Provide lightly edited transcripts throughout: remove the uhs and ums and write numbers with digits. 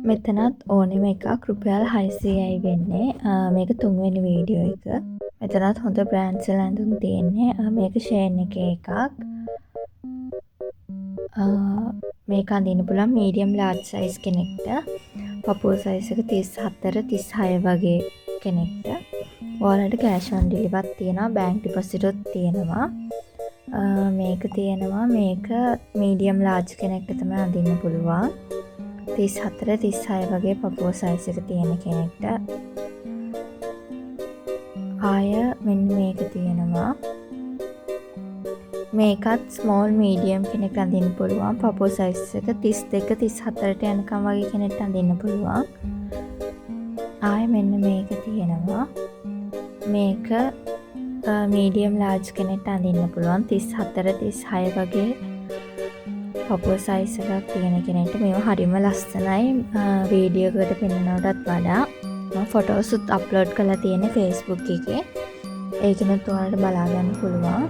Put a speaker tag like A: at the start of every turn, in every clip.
A: මෙතනත් ඕනෙම එකක් රුපියල් 600යි වෙන්නේ. මේක තුන්වෙනි වීඩියෝ එක. මෙතනත් හොඳ බ්‍රෑන්ඩ්ස් වල ඇඳුම් තියෙන්නේ. මේක ෂේන් එකේ එකක්. මේක අඳින්න පුළුවන් මීඩියම් ලාර්ජ් සයිස් කෙනෙක්ට. පපුව සයිස් එක 34 36 වගේ කෙනෙක්ට. ඔයාලට කෑෂ් ඔන් ඩෙලිවර් තියෙනවා. බැංක් ඩිපොසිට්ුත් තියෙනවා. මේක තියෙනවා මේක මීඩියම් ලාර්ජ් කෙනෙක්ට තමයි අඳින්න පුළුවන්. 34 36 වගේ පපුව සයිස් එක තියෙන කෙනෙක්ට. ආය මෙන්න මේක තියෙනවා. මේකත් ස්මෝල් මීඩියම් කෙනෙක්ට අඳින්න පුළුවන්. පපුව සයිස් එක 32 34ට යනකම් වගේ කෙනෙක්ට අඳින්න පුළුවන්. ආය මෙන්න මේක තියෙනවා. මේක මීඩියම් ලාර්ජ් කෙනෙක්ට අඳින්න පුළුවන්. 34 36 වගේ පපුව සයිස් එකක් තියෙන කෙනෙක්ට. මේවා හරිම ලස්සනයි. වීඩියෝ එකට පෙන්නනවටත් වඩා. මම ෆොටෝස් උත් අප්ලෝඩ් කරලා තියෙන්නේ Facebook එකේ. ඒකෙනුත් ඔයාලට බලා ගන්න පුළුවන්.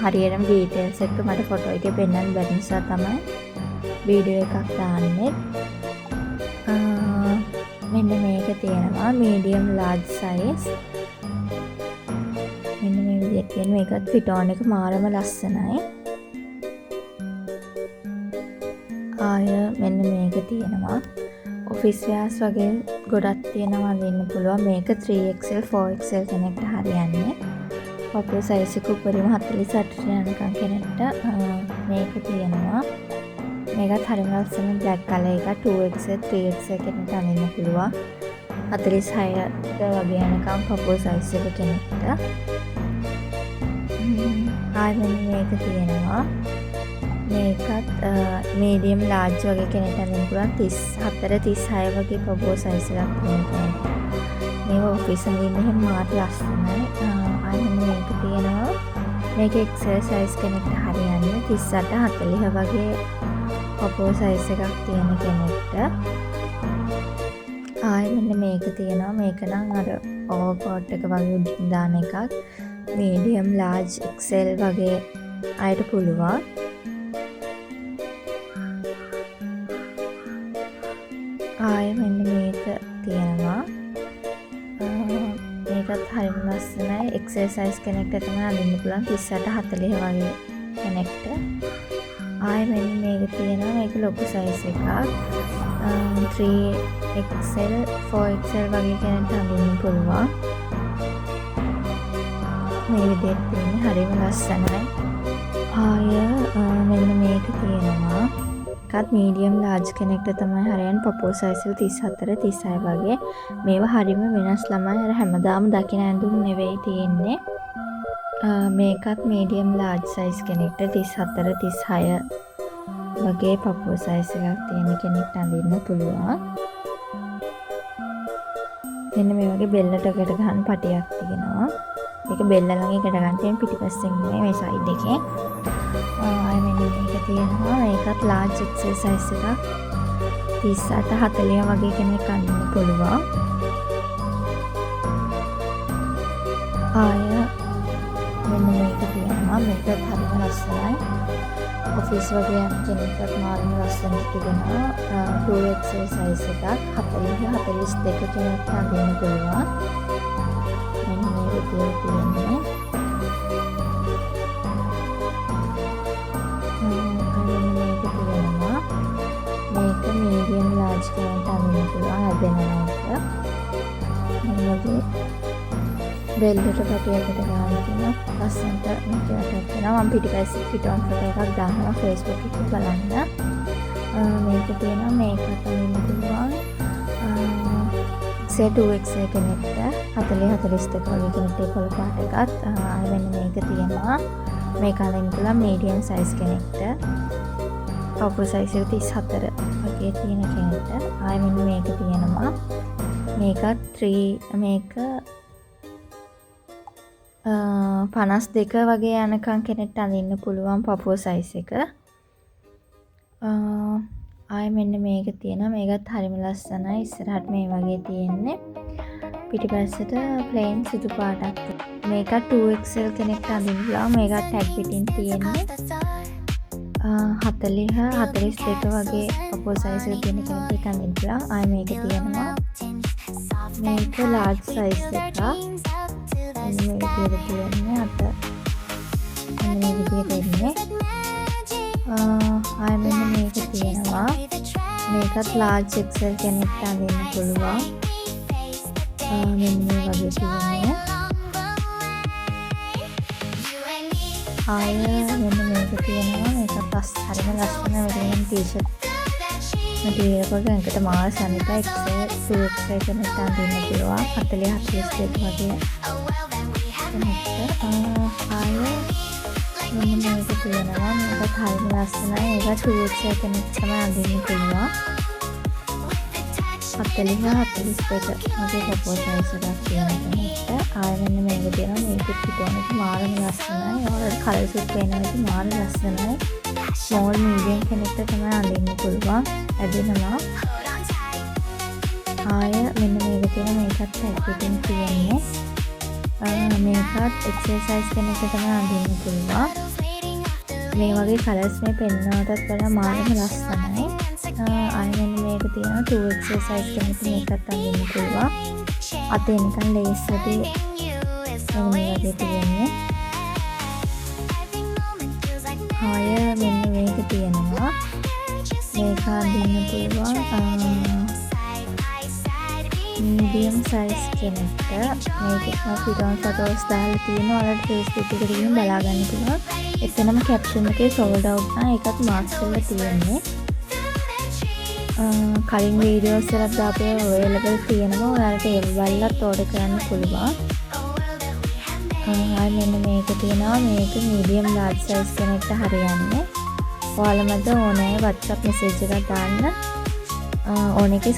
A: හරියටම ඩීටේල්ස් එක්ක මට ෆොටෝ එකේ පෙන්වන්න බැරි නිසා තමයි වීඩියෝ එකක් දාන්නේ. මෙන්න මේක තියෙනවා මීඩියම් ලාර්ජ් සයිස්. මෙන්න මේ විදිහට තියෙන මේකත් ෆිටෝන් එක මාරම ලස්සනයි. ආය මෙන්න මේක තියෙනවා. ඔෆිස් වෙයාර්ස් වගේ ගොඩක් තියෙනවා අඳින්න පුළුවන්. මේක 3XL 4XL කෙනෙක්ට හරියන්නේ. පපුව සයිස් එක උඩරිම 48ට යනකම් කෙනෙක්ට මේක තියෙනවා. මේකත් හරිම ලස්සන බ්ලැක් කලර් එකක්. 2XL 3XL කෙනෙක්ට අඳින්න පුළුවන්. 46ට වගේ යනකම් පපුව සයිස් එක කෙනෙක්ට. ආය මෙන්න මේක තියෙනවා. මේකත් මීඩියම් ලාර්ජ් වගේ කෙනෙක්ට අඳින්න පුළුවන්. 34 36 වගේ පපුව සයිස් එකක් තියෙන කෙනෙක්ට. මේක ඔෆිස් අඳින්න එහෙම මාත් ලස්සනයි. ආයෙ මේක තියෙනවා. මේක XL සයිස් කෙනෙක්ට හරියන්නේ. 38 40 වගේ පපුව සයිස් එකක් තියෙන කෙනෙක්ට. ආයෙ මෙන්න මේක තියෙනවා. මේක නම් අර ඕවර්කෝට් එක වගේ උඩින් දාන එකක්. මීඩියම් ලාර්ජ් XL වගේ අයට පුළුවන්. ආය මෙන්න මේක තියෙනවා. මේකත් හරිම ලස්සනයි. එක්සර්සයිස් කෙනෙක්ට තමයි අඳින්න පුළුවන්. 38 40 වගේ කෙනෙක්ට. ආය මෙන්න මේක තියෙනවා. මේක ලොකු සයිස් එකක්. 3XL 4XL වගේ කෙනෙක්ට අඳින්න පුළුවන්. මේ විදිහට තියෙන්නේ හරිම ලස්සනයි. ආය මෙන්න මේක තියෙනවා. එකත් මීඩියම් ලාර්ජ් කෙනෙක්ට තමයි හරියන්නේ. පපුව සයිස් එක 34 36 වගේ. මේවා හරිම වෙනස් ළමයි. අර හැමදාම දකින ඇඳුම් නෙවෙයි තියෙන්නේ. මේකත් මීඩියම් ලාර්ජ් සයිස් කෙනෙක්ට 34 36 වගේ පපුව සයිස් එකක් තියෙන කෙනෙක්ට අඳින්න පුළුවන්. මෙන්න මේ වගේ බෙල්ලට එකට ගන්න පටියක් තියෙනවා. මේක බෙල්ල ළඟ එකට ගන්න තියෙන පිටිපස්සෙන් නෙවෙයි මේ සයිඩ් එකේ. ආයෙ මෙන්න මේක තියෙනවා. මේකත් ලාර්ජ් XL සයිස් එකක්. 38 40 වගේ කෙනෙක් අඳින්න පුළුවන්. ආයෙ මෙන්න මේක තියෙනවා. මේකත් හරිම ලස්සනයි. ඔෆිස් වගේ යන කෙනෙක්ට මාරම ලස්සනට තිබෙනවා. 2XL සයිස් එකක්. 40 42 කෙනෙක්ට අඳින්න පුළුවන්. මෙන්න මේ විදිහට තියෙන්නේ. මේක මීඩියම් ලාර්ජ් කෙනෙක්ට අඳින්න පුළුවන්. ඇදෙනවට මේකේ බෙල්ලට පටියකට ගන්න තියෙනවා. ලස්සනට මේක යටට තියෙනවා. මම පිටිපස්සේ ෆිටෝන් ෆොටෝ එකක් දානවා Facebook එකේ බලන්න. මේක තියෙනවා. මේකට අඳින්න පුළුවන්. XL2XL කෙනෙක්ට 40 42 වගේ කෙනෙක්ට පොළ පාට එකත්. ආයෙ මෙන්න මේක තියෙනවා. මේක අඳින්න පුළුවන් මීඩියම් සයිස් කෙනෙක්ට. පපුව සයිස් එක 34 වගේ තියෙන කෙනෙක්ට. ආයෙ මෙන්න මේක තියෙනවා. මේකත් 52 වගේ යනකම් කෙනෙක්ට අඳින්න පුළුවන් පපුව සයිස් එක. ආයෙ මෙන්න මේක තියෙනවා. මේකත් හරිම ලස්සනයි. ඉස්සරහට මේ වගේ තියෙන්නේ. පිටිපස්සට ප්ලේන් සුදු පාටක්. මේකත් 2XL කෙනෙක්ට අඳින්න පුළුවන්. මේකත් ටැග් පිටින් තියෙන්නේ. 40 42 වගේ පපුව සයිස් එක තියෙන කෙනෙක්ට අඳින්න පුළුවන්. ආයෙ මේක තියෙනවා. මේක ලාර්ජ් සයිස් එකක්. මේ විදිහට තියෙන්නේ අත. මේ විදිහට එන්නේ. ආයෙ මෙන්න මේක තියෙනවා. මේකත් ලාර්ජ් XL කෙනෙක්ට අඳින්න පුළුවන්. මෙන්න මේ වගේ තියෙන්නේ. ආයෙ මෙන්න මේක තියෙනවා. මේකත් හරිම ලස්සන වෙලෙන් ටී-ෂර්ට් මැටීරියල් එකක එකට මාල් සනිතා XL 2XL කෙනෙක්ට අඳින්න පුළුවන්. 40 42 වගේ. ආයෙ මෙන්න මේක තියෙනවා. මේකත් හරිම ලස්සනයි. ඒක 2XL කෙනෙක්ට තමයි අඳින්න පුළුවන්. 40 42 වගේ පපුව සයිස් එකක් තියෙන කෙනෙක්ට. ආයෙ මෙන්න මේක තියෙනවා. මේකත් පිටුවනට මාරම ලස්සනයි. ඔයාලට කලර් සුට් වෙනවා. මාරම ලස්සනයි. ස්මෝල් මීඩියම් කෙනෙක්ට තමයි අඳින්න පුළුවන්. ඇදෙනවා. ආයෙ මෙන්න මේක තියෙන මේකත් පැකිටින් තියෙන්නේ. මේකත් එක්සර්සයිස් කෙනෙක්ට තමයි අඳින්න පුළුවන්. මේ වගේ කලර්ස් මේ පෙන්නනටත් වඩා මාරම ලස්සනයි. ආයෙ මෙන්න මේක තියෙනවා 2XL සයිස් කෙනෙක්ට මේකත් අඳින්න පුළුවන්. අතේ නිකන් ලේස් වගේ මේ වගේ තියෙන්නේ. ආයෙ මෙන්න මේක තියෙනවා. මේක අඳින්න පුළුවන් මීඩියම් සයිස් කෙනෙක්ට. මේක පිටෝන් ෆොටෝස් දාලා තියෙනවා. ඔයාලට Facebook එකට ගිහින් බලා ගන්න පුළුවන්. එතනම කැප්ෂන් එකේ සෝල්ඩ් අවුට් නම් ඒකත් මාක්ස් කරලා තියෙන්නේ. කලින් වීඩියෝස් වලත් දාපේ අවైలබල් තියෙනවා. ඔයාලට ඒ වලත් ඕඩර් කරන්න පුළුවන්. ආයෙ මෙන්න මේක තියෙනවා. මේක මීඩියම් ලාර්ජ් සයිස් කෙනෙක්ට හරියන්නේ. ඔයාලා මට ඕනෑ WhatsApp මෙසේජ් එකක් දාන්න. ඕන එකේ